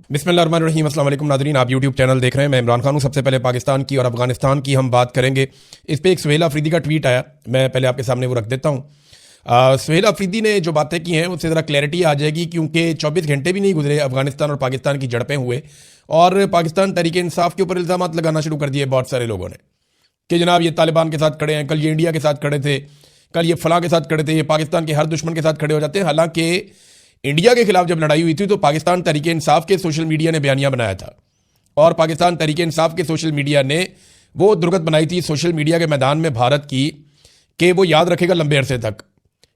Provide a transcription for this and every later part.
बिस्मिल्लाहिर्रहमानिर्रहीम। अस्सलाम वालेकुम नाज़रीन, आप यूट्यूब चैनल देख रहे हैं। मैं इमरान खान हूँ। सबसे पहले पाकिस्तान की और अफगानिस्तान की हम बात करेंगे। इस पर एक सुहेल अफरीदी का ट्वीट आया, मैं पहले आपके सामने वो रख देता हूँ। सुहेल अफरीदी ने जो बातें की हैं उससे ज़रा क्लैरिटी आ जाएगी, क्योंकि 24 घंटे भी नहीं गुजरे अफगानिस्तान और पाकिस्तान की झड़पें हुए और पाकिस्तान तहरीक इंसाफ के ऊपर इल्ज़ाम लगाना शुरू कर दिए बहुत सारे लोगों ने कि जनाब ये तालिबान के साथ खड़े हैं, कल ये इंडिया के साथ खड़े थे, कल ये फलां के साथ खड़े थे, ये पाकिस्तान के हर दुश्मन के साथ खड़े हो जाते हैं। हालांकि इंडिया के खिलाफ जब लड़ाई हुई थी तो पाकिस्तान तहरीक इंसाफ के सोशल मीडिया ने बयानिया बनाया था और पाकिस्तान तहरीक इंसाफ के सोशल मीडिया ने वो दुर्गत बनाई थी सोशल मीडिया के मैदान में भारत की कि वो याद रखेगा लंबे अरसे तक।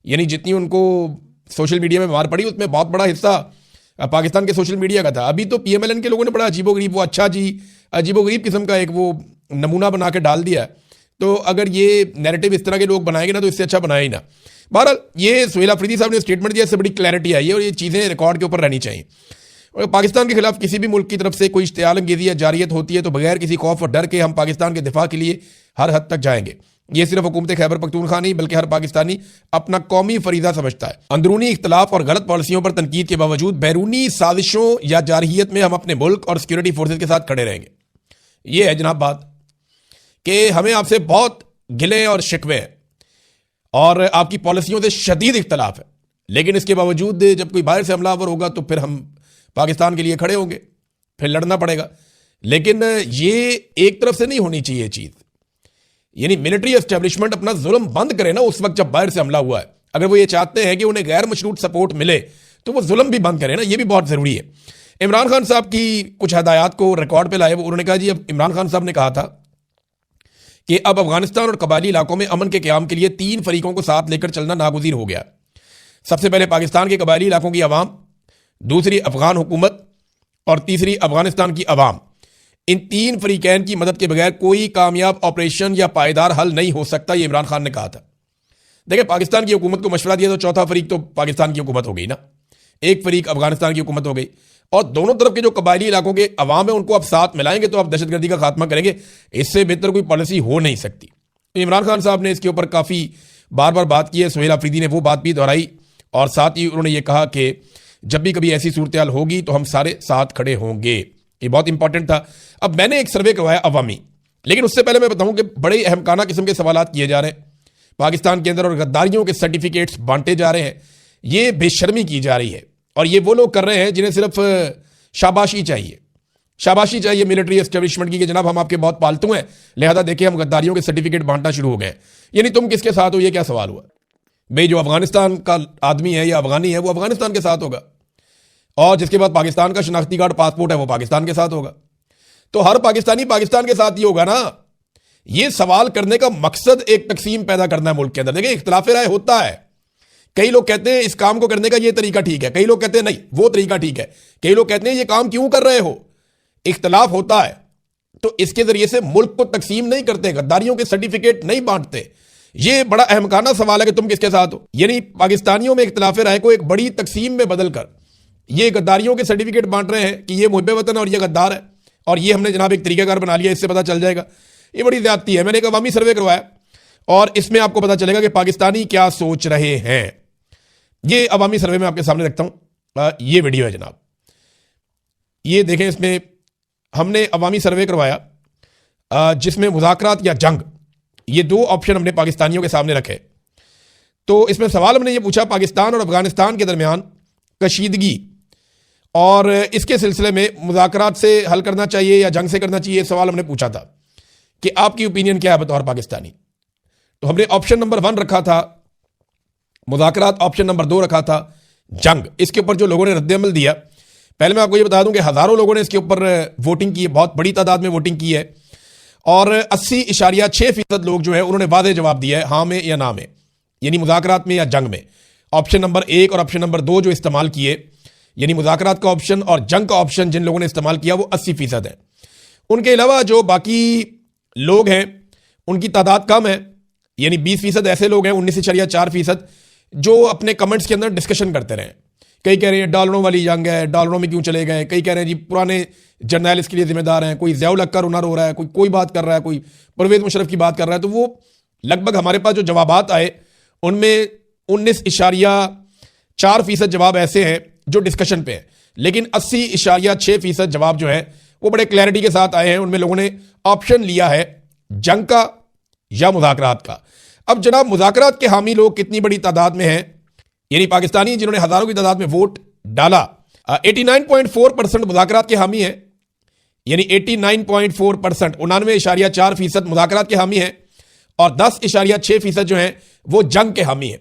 यानी जितनी उनको सोशल मीडिया में मार पड़ी उसमें बहुत बड़ा हिस्सा पाकिस्तान के सोशल मीडिया का था। अभी तो PMLN के लोगों ने बड़ा अजीबोगरीब, वो अच्छा जी अजीबोगरीब किस्म का एक वो नमूना बना के डाल दिया। तो अगर ये नैरेटिव इस तरह के लोग बनाएंगे ना तो इससे अच्छा बनाया ही ना। बहरहाल ये सुहेल अफरीदी साहब ने स्टेटमेंट दिया, इससे बड़ी क्लैरिटी आई है और ये चीज़ें रिकॉर्ड के ऊपर रहनी चाहिए। और पाकिस्तान के खिलाफ किसी भी मुल्क की तरफ से कोई इश्तियाल अंगेज़ी या जारियत होती है तो बगैर किसी खौफ और डर के हम पाकिस्तान के दिफा के लिए हर हद तक जाएंगे। ये सिर्फ हुकूमत खैबर पख्तूनख्वा नहीं बल्कि हर पाकिस्तानी अपना कौमी फरीदा समझता है। अंदरूनी इख्तलाफ और गलत पॉलिसियों पर तनकीद के बावजूद बैरूनी साजिशों या जारहियत में हम अपने मुल्क और सिक्योरिटी फोर्सेज के साथ खड़े रहेंगे। ये है जनाब बात कि हमें आपसे बहुत गिले और शिकवे हैं और आपकी पॉलिसियों से शदीद इख्तलाफ है, लेकिन इसके बावजूद जब कोई बाहर से हमलावर होगा तो फिर हम पाकिस्तान के लिए खड़े होंगे, फिर लड़ना पड़ेगा। लेकिन ये एक तरफ से नहीं होनी चाहिए चीज़। यानी मिलिट्री एस्टेब्लिशमेंट अपना जुल्म बंद करे ना उस वक्त जब बाहर से हमला हुआ है। अगर वो ये चाहते हैं कि उन्हें गैर मशरूत सपोर्ट मिले तो वो जुल्म भी बंद करे ना, ये भी बहुत ज़रूरी है। इमरान खान साहब की कुछ हदायत को रिकॉर्ड पे लाए। उन्होंने कहा जी, अब इमरान खान साहब ने कहा था कि अब अफगानिस्तान और कबायली इलाकों में अमन के क़याम के लिए 3 फरीकों को साथ लेकर चलना नागुज़ीर हो गया। सबसे पहले पाकिस्तान के कबायली इलाकों की अवाम, दूसरी अफगान हुकूमत और तीसरी अफगानिस्तान की अवाम। इन 3 फरीकैन की मदद के बगैर कोई कामयाब ऑपरेशन या पायदार हल नहीं हो सकता, ये इमरान खान ने कहा था। देखिए, पाकिस्तान की हुकूमत को मशवरा दिया तो चौथा फरीक तो पाकिस्तान की हुकूमत हो गई ना, एक फरीक अफगानिस्तान की हुकूमत हो गई और दोनों तरफ के जो कबायली इलाकों के अवाम है उनको आप साथ मिलाएंगे तो आप दहशतगर्दी का खात्मा करेंगे। इससे बेहतर कोई पॉलिसी हो नहीं सकती। इमरान खान साहब ने इसके ऊपर काफ़ी बार बार बात की है। सुहेल अफरीदी ने वो बात भी दोहराई और साथ ही उन्होंने ये कहा कि जब भी कभी ऐसी सूरत हाल होगी तो हम सारे साथ खड़े होंगे। ये बहुत इंपॉर्टेंट था। अब मैंने एक सर्वे करवाया अवामी, लेकिन उससे पहले मैं बताऊं कि बड़े अहमकाना किस्म के सवाल किए जा रहे हैं पाकिस्तान के अंदर और गद्दारियों के सर्टिफिकेट्स बांटे जा रहे हैं। ये बेशर्मी की जा रही है और ये वो लोग कर रहे हैं जिन्हें सिर्फ शाबाशी चाहिए, शाबाशी चाहिए मिलिट्री एस्टेब्लिशमेंट की कि जनाब हम आपके बहुत पालतू हैं, लिहाजा देखिए हम गद्दारियों के सर्टिफिकेट बांटना शुरू हो गए। यानी तुम किसके साथ हो, ये क्या सवाल हुआ भाई? जो अफगानिस्तान का आदमी है या अफगानी है वो अफगानिस्तान के साथ होगा और जिसके बाद पाकिस्तान का शनाख्ती कार्ड पासपोर्ट है वो पाकिस्तान के साथ होगा। तो हर पाकिस्तानी पाकिस्तान के साथ ही होगा ना। ये सवाल करने का मकसद एक तकसीम पैदा करना है मुल्क के अंदर। देखिए, इख्तिलाफ राय होता है। कई लोग कहते हैं इस काम को करने का ये तरीका ठीक है, कई लोग कहते हैं नहीं वो तरीका ठीक है, कई लोग कहते हैं ये काम क्यों कर रहे हो। इख्तिलाफ होता है तो इसके जरिए से मुल्क को तकसीम नहीं करते, गद्दारियों के सर्टिफिकेट नहीं बांटते। ये बड़ा अहमकाना सवाल है कि तुम किसके साथ हो। यानी पाकिस्तानियों में इख्तिलाफ राय को एक बड़ी तकसीम में बदलकर ये गद्दारियों के सर्टिफिकेट बांट रहे हैं कि ये मुहब्बे वतन और ये गद्दार है और ये हमने जनाब एक तरीकाकार बना लिया, इससे पता चल जाएगा। ये बड़ी ज्यादती है। मैंने एक अवामी सर्वे करवाया और इसमें आपको पता चलेगा कि पाकिस्तानी क्या सोच रहे हैं। ये अवामी सर्वे में आपके सामने रखता हूं। ये वीडियो है जनाब, ये देखें। इसमें हमने अवामी सर्वे करवाया जिसमें मुज़ाकरात या जंग, ये 2 ऑप्शन हमने पाकिस्तानियों के सामने रखे। तो इसमें सवाल हमने ये पूछा पाकिस्तान और अफगानिस्तान के दरमियान कशीदगी और इसके सिलसिले में मुज़ाकरात से हल करना चाहिए या जंग से करना चाहिए। सवाल हमने पूछा था कि आपकी ओपिनियन क्या है बतौर पाकिस्तानी। तो हमने ऑप्शन नंबर 1 रखा था मुज़ाकरात, ऑप्शन नंबर 2 रखा था जंग। इसके ऊपर जो लोगों ने रद्द-ए-अमल दिया, पहले मैं आपको ये बता दूं कि हज़ारों लोगों ने इसके ऊपर वोटिंग की है, बहुत बड़ी तादाद में वोटिंग की है और 80.6% लोग जो है उन्होंने वाज़ेह जवाब दिया है हाँ में या ना में, यानी मुज़ाकरात में या जंग में। ऑप्शन नंबर 1 और ऑप्शन नंबर 2 जो इस्तेमाल किए, यानी मुज़ाकरात का ऑप्शन और जंग का ऑप्शन जिन लोगों ने इस्तेमाल किया वो 80% है। उनके अलावा जो बाकी लोग हैं उनकी तादाद कम है, यानी 20% ऐसे लोग हैं, 19.4% जो अपने कमेंट्स के अंदर डिस्कशन करते रहे। कई कह रहे हैं डॉलरों वाली जंग है, डॉलरों में क्यों चले गए, कई कह रहे हैं जी पुराने जर्नैल इसके लिए जिम्मेदार हैं, कोई ज़ियाउल हक का रोना रो रहा है, कोई बात कर रहा है, कोई परवेज़ मुशर्रफ की बात कर रहा है। तो वो लगभग हमारे पास जो जवाबात आए उनमें 19.4% जवाब ऐसे हैं जो डिस्कशन पे है। लेकिन 80.6% जवाब जो है वो बड़े क्लैरिटी के साथ आए हैं। उनमें लोगों ने ऑप्शन लिया है जंग का या मुज़ाकरात का। अब जनाब, मुज़ाकरात के हामी लोग कितनी बड़ी तादाद में हैं, यानी पाकिस्तानी जिन्होंने हजारों की तादाद में वोट डाला, 89.4% मुज़ाकरात के हामी हैं, यानी 89.4%, 99.4% मुज़ाकरात के हामी हैं, और 10.6% जो हैं वो जंग के हामी हैं।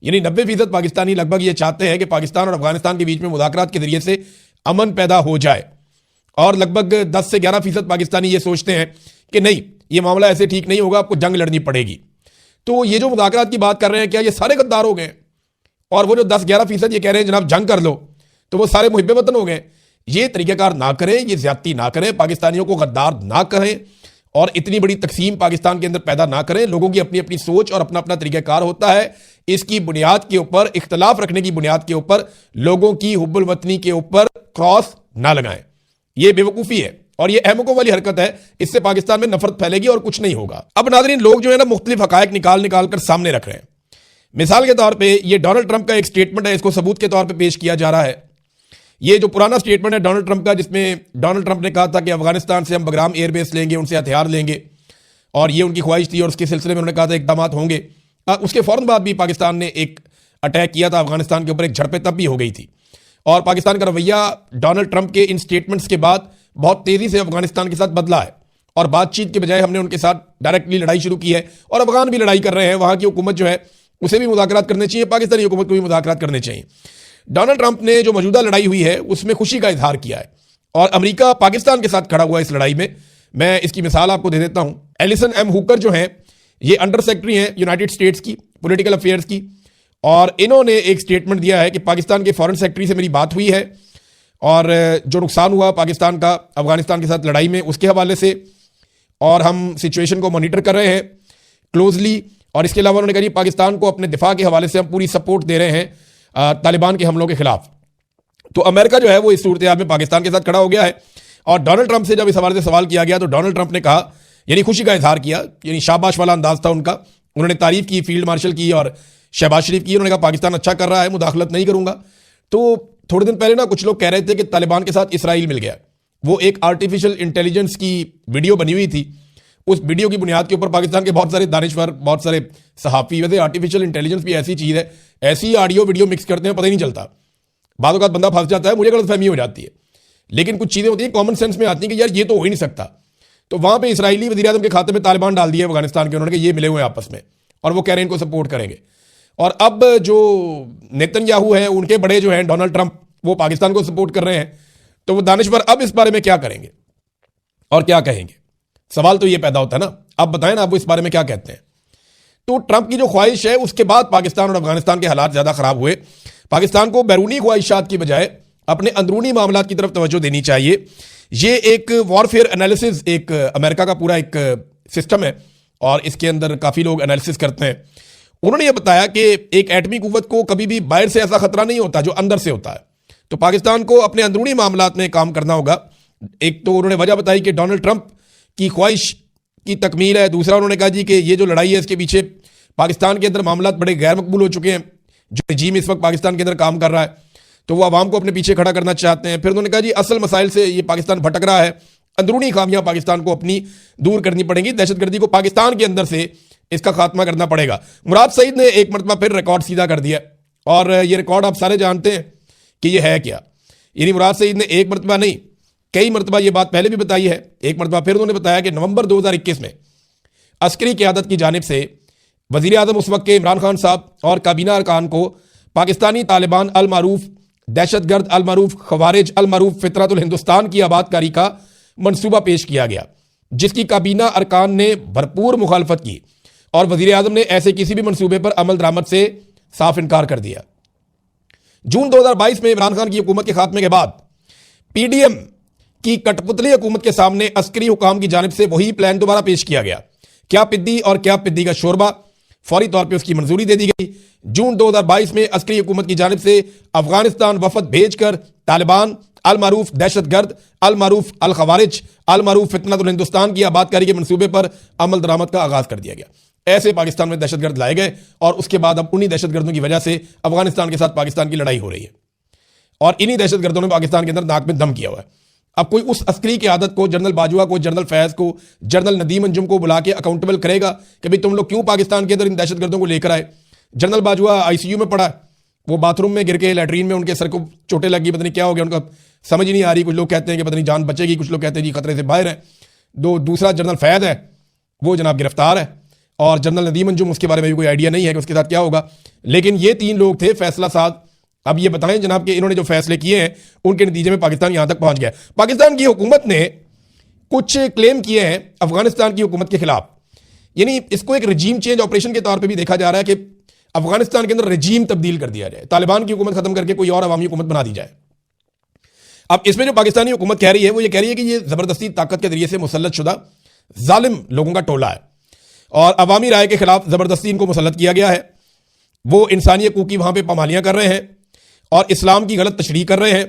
यानी 90% पाकिस्तानी लगभग ये चाहते हैं कि पाकिस्तान और अफगानिस्तान के बीच में मुज़ाकरात के जरिए से अमन पैदा हो जाए, और लगभग 10 से 11% पाकिस्तानी ये सोचते हैं कि नहीं, ये मामला ऐसे ठीक नहीं होगा, आपको जंग लड़नी पड़ेगी। तो ये जो मुज़ाकरात की बात कर रहे हैं, क्या ये सारे गद्दार हो गए? और वो जो 10-11% ये कह रहे हैं जनाब जंग कर लो, तो वो सारे मुहिब्बे वतन हो गए? ये तरीक़ाकार ना करें, ये ज्यादती ना करें, पाकिस्तानियों को गद्दार ना कहें, और इतनी बड़ी तकसीम पाकिस्तान के अंदर पैदा ना करें। लोगों की अपनी अपनी सोच और अपना अपना तरीक़ाकार होता है। इसकी बुनियाद के ऊपर, इख्तलाफ रखने की बुनियाद के ऊपर, लोगों की हुब्बुल वतनी के ऊपर क्रॉस ना लगाएं। ये बेवकूफ़ी है और ये अहमकों वाली हरकत है। इससे पाकिस्तान में नफरत फैलेगी और कुछ नहीं होगा। अब नाज़रीन, लोग जो है ना मुख्तलिफ हकायक निकाल निकाल कर सामने रख रहे हैं। मिसाल के तौर पे ये डोनाल्ड ट्रंप का एक स्टेटमेंट है, इसको सबूत के तौर पे पेश किया जा रहा है। ये जो पुराना स्टेटमेंट है डोनाल्ड ट्रंप का, जिसमें डोनाल्ड ट्रंप ने कहा था कि अफगानिस्तान से हम बगराम एयरबेस लेंगे, उनसे हथियार लेंगे, और ये उनकी ख्वाहिश थी, और उसके सिलसिले में उन्होंने कहा था इकदाम होंगे। उसके फौरन बाद भी पाकिस्तान ने एक अटैक किया था अफगानिस्तान के ऊपर, एक झड़पें तब भी हो गई थी। और पाकिस्तान का रवैया डोनाल्ड ट्रंप के इन स्टेटमेंट्स के बाद बहुत तेजी से अफगानिस्तान के साथ बदला है, और बातचीत के बजाय हमने उनके साथ डायरेक्टली लड़ाई शुरू की है, और अफगान भी लड़ाई कर रहे हैं। वहां की हुकूमत जो है उसे भी मुज़ाकरात करने चाहिए, पाकिस्तानी हुकूमत को भी मुज़ाकरात करने चाहिए। डोनाल्ड ट्रंप ने जो मौजूदा लड़ाई हुई है उसमें खुशी का इजहार किया है, और अमेरिका पाकिस्तान के साथ खड़ा हुआ है इस लड़ाई में। मैं इसकी मिसाल आपको दे देता हूं। एलिसन एम हुकर जो हैं, ये अंडर सेक्रेटरी हैं यूनाइटेड स्टेट्स की पॉलिटिकल अफेयर्स की, और इन्होंने एक स्टेटमेंट दिया है कि पाकिस्तान के फॉरेन सेक्रेटरी से मेरी बात हुई है, और जो नुकसान हुआ पाकिस्तान का अफगानिस्तान के साथ लड़ाई में उसके हवाले से, और हम सिचुएशन को मॉनिटर कर रहे हैं क्लोजली। और इसके अलावा उन्होंने कहा कि पाकिस्तान को अपने दिफा के हवाले से हम पूरी सपोर्ट दे रहे हैं तालिबान के हमलों के खिलाफ। तो अमेरिका जो है वो इस सूरत में पाकिस्तान के साथ खड़ा हो गया है। और डोनाल्ड ट्रंप से जब इस हवाले से सवाल किया गया तो डोनाल्ड ट्रंप ने कहा, यानी खुशी का इजहार किया, यानी शाबाश वाला अंदाज था उनका। उन्होंने तारीफ की फील्ड मार्शल की और शहबाज शरीफ की। उन्होंने कहा पाकिस्तान अच्छा कर रहा है, मुदाखलत नहीं करूंगा। तो थोड़े दिन पहले ना कुछ लोग कह रहे थे कि तालिबान के साथ इसराइल मिल गया। वो एक आर्टिफिशियल इंटेलिजेंस की वीडियो बनी हुई थी। उस वीडियो की बुनियाद के ऊपर पाकिस्तान के बहुत सारे दानिशवर, बहुत सारे सहाफ़ी, वैसे आर्टिफिशियल इंटेलिजेंस भी ऐसी चीज़ है, ऐसी ऑडियो वीडियो मिक्स करते हैं पता ही नहीं चलता। बाद वक़्त बंदा फंस जाता है, मुझे गलतफहमी हो जाती है। लेकिन कुछ चीज़ें होती हैं कॉमन सेंस में आती हैं कि यार ये तो हो ही नहीं सकता। तो वहाँ पे इसराइली वज़ीर-ए-आज़म के खाते में तालिबान डाल दिए अफगानिस्तान के, उन्होंने कहा ये मिले हुए आपस में, और वो कह रहे हैं इनको सपोर्ट करेंगे। और अब जो नेतन्याहू है, उनके बड़े जो हैं डोनाल्ड ट्रंप, वो पाकिस्तान को सपोर्ट कर रहे हैं। तो वो दानिशवर अब इस बारे में क्या करेंगे और क्या कहेंगे? सवाल तो ये पैदा होता है ना। अब बताएं ना, आप वो इस बारे में क्या कहते हैं। तो ट्रंप की जो ख्वाहिश है उसके बाद पाकिस्तान और अफगानिस्तान के हालात ज़्यादा ख़राब हुए। पाकिस्तान को बैरूनी ख्वाहिशात की बजाय अपने अंदरूनी मामलात की तरफ तवज्जो देनी चाहिए। ये एक वॉरफेयर एनालिसिस, एक अमेरिका का पूरा एक सिस्टम है, और इसके अंदर काफ़ी लोग एनालिसिस करते हैं। उन्होंने ये बताया कि एक एटमी कुव्वत को कभी भी बाहर से ऐसा खतरा नहीं होता जो अंदर से होता है। तो पाकिस्तान को अपने अंदरूनी मामलात में काम करना होगा। एक तो उन्होंने वजह बताई कि डोनाल्ड ट्रंप की ख्वाहिश की तकमील है। दूसरा उन्होंने कहा जी कि ये जो लड़ाई है इसके पीछे पाकिस्तान के अंदर मामलात बड़े गैर मकबूल हो चुके हैं। जो रजीम इस वक्त पाकिस्तान के अंदर काम कर रहा है तो वो आवाम को अपने पीछे खड़ा करना चाहते हैं। फिर उन्होंने कहा जी असल मसाइल से ये पाकिस्तान भटक रहा है, अंदरूनी खामियां पाकिस्तान को अपनी दूर करनी पड़ेंगी, दहशतगर्दी को पाकिस्तान के अंदर से इसका खात्मा करना पड़ेगा। मुराद सईद ने एक मरतबा फिर रिकॉर्ड सीधा कर दिया, और ये रिकॉर्ड आप सारे जानते हैं कि ये है क्या। यानी मुराद सईद ने एक मरतबा नहीं, कई मरतबा ये बात पहले भी बताई है। एक मरतबा फिर उन्होंने बताया कि नवंबर 2021 में अस्करी क़यादत की जानिब से वज़ीर आज़म उस वक्त के इमरान खान साहब और काबीना अरकान को पाकिस्तानी तालिबान अल मारूफ दहशतगर्द, अल मारूफ खवारिज, अल मारूफ फितरतुल हिंदुस्तान की आबादकारी का मंसूबा पेश किया गया, जिसकी काबीना अरकान ने भरपूर मुखालफत की, और वज़ीर आज़म ने ऐसे किसी भी मंसूबे पर अमल दरामद से साफ इनकार कर दिया। जून 2022 में इमरान खान की हुकूमत के खात्मे के बाद PDM की कठपुतली हुकूमत के सामने अस्करी हुकाम की जानिब से वही प्लान दोबारा पेश किया गया। क्या पिद्दी और क्या पिद्दी का शोरबा, फौरी तौर पे उसकी मंजूरी दे दी गई। जून 2022 में अस्करी हुकूमत की जानिब से अफगानिस्तान वफद भेजकर तालिबान, अल मारूफ दहशतगर्द, अल मारूफ अल खवारिज, अल मारूफ फितनतुल हिंदुस्तान की आबादकारी के मंसूबे पर अमल दरामद का आगाज कर दिया गया। ऐसे पाकिस्तान में दहशतगर्द लाए गए, और उसके बाद अब उन्हीं दहशतगर्दों की वजह से अफगानिस्तान के साथ पाकिस्तान की लड़ाई हो रही है। और इन्हीं दहशतगर्दों ने पाकिस्तान के अंदर नाक में दम किया हुआ है। अब कोई उस अस्करी की आदत को, जनरल बाजवा को, जनरल फैज को, जनरल नदीम अंजुम को बुला के अकाउंटेबल करेगा कि भाई तुम लोग क्यों पाकिस्तान के अंदर इन दहशतगर्दों को लेकर आए। जनरल बाजवा आईसीयू में पड़ा, वो बाथरूम में गिर के लैट्रीन में उनके सर को चोटें लगी, पता नहीं क्या हो गया उनका, समझ ही नहीं आ रही। कुछ लोग कहते हैं कि पता नहीं जान बचेगी, कुछ लोग कहते हैं जी खतरे से बाहर है। दूसरा जनरल फैज है, वो जनाब गिरफ्तार है, और जनरल नदीम अंजुम, उसके बारे में भी कोई आइडिया नहीं है कि उसके साथ क्या होगा। लेकिन ये 3 लोग थे फैसला साज। अब ये बताएं जनाब कि इन्होंने जो फैसले किए हैं उनके नतीजे में पाकिस्तान यहां तक पहुंच गया। पाकिस्तान की हुकूमत ने कुछ क्लेम किए हैं अफगानिस्तान की हुकूमत के खिलाफ, यानी इसको एक रजीम चेंज ऑपरेशन के तौर पर भी देखा जा रहा है कि अफगानिस्तान के अंदर रजीम तब्दील कर दिया जाए, तालिबान की हुकूमत खत्म करके कोई और अवामी हुकूमत बना दी जाए। अब इसमें जो पाकिस्तानी हुकूमत कह रही है वो ये कह रही है कि ये जबरदस्ती ताकत के जरिए से मुसल्लत शुदा जालिम लोगों का टोला है और अवामी राय के खिलाफ जबरदस्ती इनको मुसल्लत किया गया है। वो इंसानी हकूक की वहां पर पामालियां कर रहे हैं और इस्लाम की गलत तशरीह कर रहे हैं,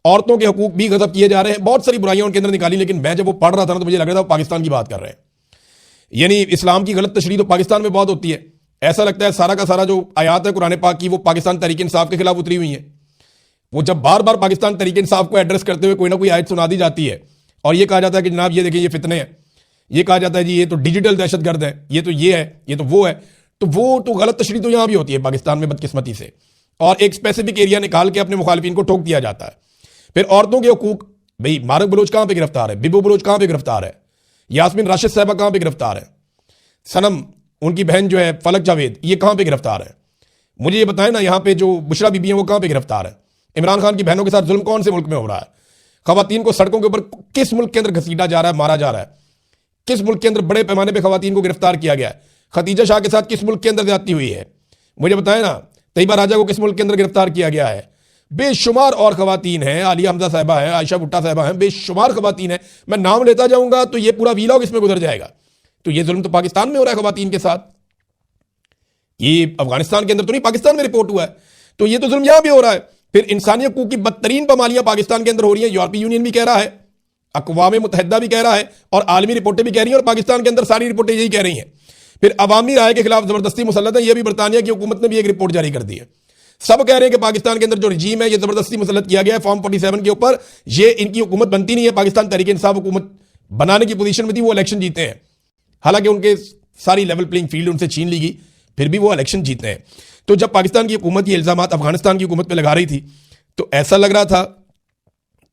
औरतों के हकूक भी गजब किए जा रहे हैं, बहुत सारी बुराइयां उनके अंदर निकाली। लेकिन मैं जब वो पढ़ रहा था ना तो मुझे लग रहा था वो पाकिस्तान की बात कर रहे हैं, यानी इस्लाम की गलत तशरीह तो पाकिस्तान में बहुत होती है। ऐसा लगता है सारा का सारा जो आयात है कुरान पाक की वो पाकिस्तान तहरीक इंसाफ के खिलाफ उतरी हुई है। वो जब बार बार पाकिस्तान तहरीक इंसाफ को एड्रेस करते हुए कोई ना कोई आयत सुना दी जाती है और ये कहा जाता है कि जनाब ये देखिए ये फितने हैं, ये कहा जाता है जी ये तो डिजिटल दहशतगर्द है, ये तो ये है, ये तो वो है, तो वो तो गलत तशरीह तो यहां भी होती है पाकिस्तान में बदकिस्मती से, और एक स्पेसिफिक एरिया निकाल के अपने मुखालिफिन को ठोक दिया जाता है। फिर औरतों के हकूक, भाई मारक बलोच कहां पे गिरफ्तार है, बिबो बलोच कहां पे गिरफ्तार है, यास्मीन राशिद साहबा कहां पे गिरफ्तार है, सनम उनकी बहन जो है फलक जावेद ये कहां पे गिरफ्तार है। मुझे ये बताएं ना यहां पे जो बुशरा बीबी है वो कहां पे गिरफ्तार है। इमरान खान की बहनों के साथ जुल्म कौन से मुल्क में हो रहा है। खवातीन को सड़कों के ऊपर किस मुल्क के अंदर घसीटा जा रहा है, मारा जा रहा है। किस मुल्क के अंदर बड़े पैमाने पर खवातीन को गिरफ्तार किया गया है। खतीजा शाह के साथ किस मुल्क के अंदर ज्यादती हुई है, मुझे बताएं ना। तैयबा राजा को किस मुल्क के अंदर गिरफ्तार किया गया है। बेशुमार और खवातीन हैं, आलिया हमजा साहबा है, आयशा भुट्टा साहबा हैं, बेशुमार खवातीन है। मैं नाम लेता जाऊंगा तो ये पूरा वीलॉग इसमें गुजर जाएगा। तो ये जुल्म तो पाकिस्तान में हो रहा है खवातीन के साथ, ये अफगानिस्तान के अंदर तो नहीं, पाकिस्तान में रिपोर्ट हुआ है, तो ये तो जुल्म यहां भी हो रहा है। फिर इंसानी हकूक की बदतरीन पामालियां पाकिस्तान के अंदर हो रही हैं। यूरोपीय यूनियन भी कह रहा है, अक़वाम मुत्तहिदा भी कह रहा है और आलमी रिपोर्टें भी कह रही हैं और पाकिस्तान के अंदर सारी रिपोर्टें यही कह रही हैं। फिर अवामी राय के खिलाफ जबरदस्ती मुसल्लत है, यह भी बरतानिया की हुकूमत ने भी एक रिपोर्ट जारी कर दी है। सब कह रहे हैं कि पाकिस्तान के अंदर जो रजीम है ये जबरदस्ती मुसल्लत किया गया है फॉर्म 47 के ऊपर, ये इनकी हुकूमत बनती नहीं है। पाकिस्तान तहरीक इंसाफ हुकूमत बनाने की पोजीशन में थी, वो इलेक्शन जीते हैं, हालांकि उनके सारी लेवल प्लेइंग फील्ड उनसे छीन ली गई, फिर भी वो इलेक्शन जीते हैं। तो जब पाकिस्तान की हुकूमत ये इल्जामात अफगानिस्तान की हुकूमत पर लगा रही थी तो ऐसा लग रहा था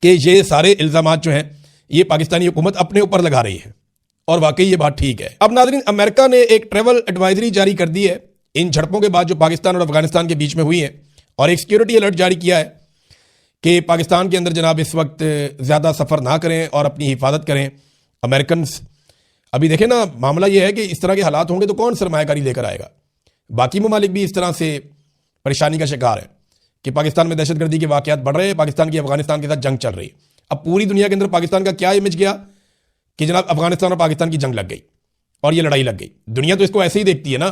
कि ये सारे इल्जामात जो हैं ये पाकिस्तानी हुकूमत अपने ऊपर लगा रही है, और वाकई ये बात ठीक है। अब नाज़रीन, अमेरिका ने एक ट्रैवल एडवाइजरी जारी कर दी है इन झड़पों के बाद जो पाकिस्तान और अफगानिस्तान के बीच में हुई है, और एक सिक्योरिटी अलर्ट जारी किया है कि पाकिस्तान के अंदर जनाब इस वक्त ज़्यादा सफ़र ना करें और अपनी हिफाजत करें अमेरिकन। अभी देखें ना, मामला ये है कि इस तरह के हालात होंगे तो कौन सरमायाकारी लेकर आएगा। बाकी ममालिक भी इस तरह से परेशानी का शिकार है कि पाकिस्तान में दहशतगर्दी के वाक़यात बढ़ रहे हैं, पाकिस्तान की अफगानिस्तान के साथ जंग चल रही है। अब पूरी दुनिया के अंदर पाकिस्तान का क्या इमेज गया कि जनाब अफगानिस्तान और पाकिस्तान की जंग लग गई और ये लड़ाई लग गई। दुनिया तो इसको ऐसे ही देखती है ना।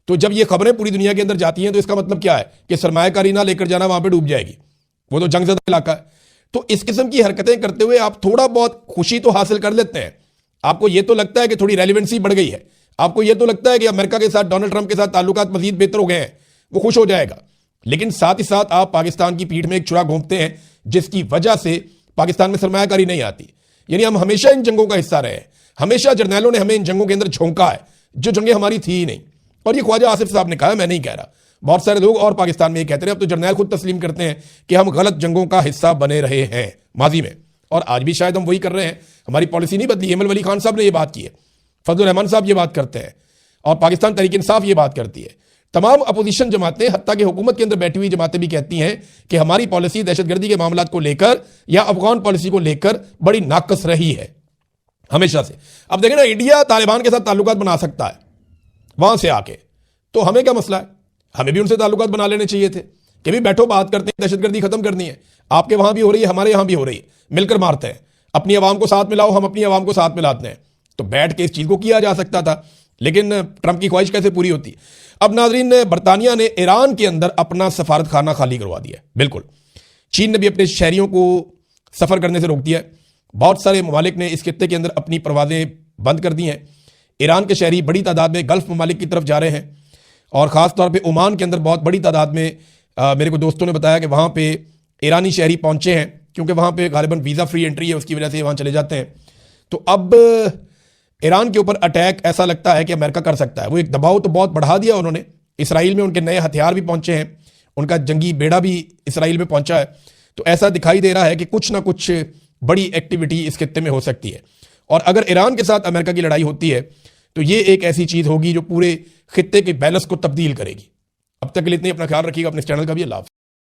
तो जब ये खबरें पूरी दुनिया के अंदर जाती हैं तो इसका मतलब क्या है कि सरमायाकारी ना लेकर जाना, वहां पे डूब जाएगी, वो तो जंगज़दा इलाका है। तो इस किस्म की हरकतें करते हुए आप थोड़ा बहुत खुशी तो हासिल कर लेते हैं। आपको ये तो लगता है कि थोड़ी रेलिवेंसी बढ़ गई है, आपको ये तो लगता है कि अमेरिका के साथ, डोनाल्ड ट्रंप के साथ ताल्लुकात मजीद बेहतर हो गए हैं, वो खुश हो जाएगा। लेकिन साथ ही साथ आप पाकिस्तान की पीठ में एक छुरा घोंपते हैं जिसकी वजह से पाकिस्तान में सरमायाकारी नहीं आती। यानी हम हमेशा इन जंगों का हिस्सा रहे हैं, हमेशा जर्नैलों ने हमें इन जंगों के अंदर झोंका है जो जंगें हमारी थी ही नहीं। और ये ख्वाजा आसिफ साहब ने कहा, मैं नहीं कह रहा, बहुत सारे लोग और पाकिस्तान में ये कहते हैं। अब तो जर्नैल खुद तस्लीम करते हैं कि हम गलत जंगों का हिस्सा बने रहे हैं माजी में, और आज भी शायद हम वही कर रहे हैं। हमारी पॉलिसी नहीं बदली। एमएल वली खान साहब ने ये बात की है, फजल रहमान साहब ये बात करते हैं, और पाकिस्तान तहरीक इंसाफ ये बात करती है। तमाम अपोजिशन जमातें, हत्ता कि हुकूमत के अंदर बैठी हुई जमातें भी कहती हैं कि हमारी पॉलिसी दहशतगर्दी के मामला को लेकर या अफगान पॉलिसी को लेकर बड़ी नाकस रही है हमेशा से। अब देखें ना, इंडिया तालिबान के साथ ताल्लुकात बना सकता है वहां से आके, तो हमें क्या मसला है, हमें भी उनसे ताल्लुकात बना लेने चाहिए थे कि भी बैठो बात करते हैं, दहशतगर्दी खत्म करनी है। आपके वहां भी हो रही है, हमारे यहां भी हो रही है, मिलकर मारते हैं, अपनी आवाम को साथ मिलाओ, हम अपनी आवाम को साथ मिलाते हैं। तो बैठ के इस चीज को किया जा सकता था, लेकिन ट्रंप की ख्वाहिश कैसे पूरी होती। अब नाजरीन, बरतानिया ने ईरान के अंदर अपना सफारत खाना खाली करवा दिया। बिल्कुल, चीन ने भी अपने शहरियों को सफर करने से रोक दिया। बहुत सारे ममालिक ने इस खित्ते के अंदर अपनी परवाजें बंद कर दी हैं। ईरान के शहरी बड़ी तादाद में गल्फ ममालिक की तरफ जा रहे हैं, और ख़ास तौर पे ओमान के अंदर बहुत बड़ी तादाद में मेरे को दोस्तों ने बताया कि वहाँ पे ईरानी शहरी पहुंचे हैं, क्योंकि वहाँ पे गालिबन वीज़ा फ्री एंट्री है, उसकी वजह से वहाँ चले जाते हैं। तो अब ईरान के ऊपर अटैक ऐसा लगता है कि अमेरिका कर सकता है। वो एक दबाव तो बहुत बढ़ा दिया उन्होंने, इसराइल में उनके नए हथियार भी पहुंचे हैं, उनका जंगी बेड़ा भी इसराइल में पहुंचा है। तो ऐसा दिखाई दे रहा है कि कुछ ना कुछ बड़ी एक्टिविटी इस खित्ते में हो सकती है। और अगर ईरान के साथ अमेरिका की लड़ाई होती है तो ये एक ऐसी चीज़ होगी जो पूरे खित्ते के बैलेंस को तब्दील करेगी। अब तक के लिए इतने, अपना ख्याल रखिएगा, अपने चैनल का भी। अल्लाह हाफ़िज़।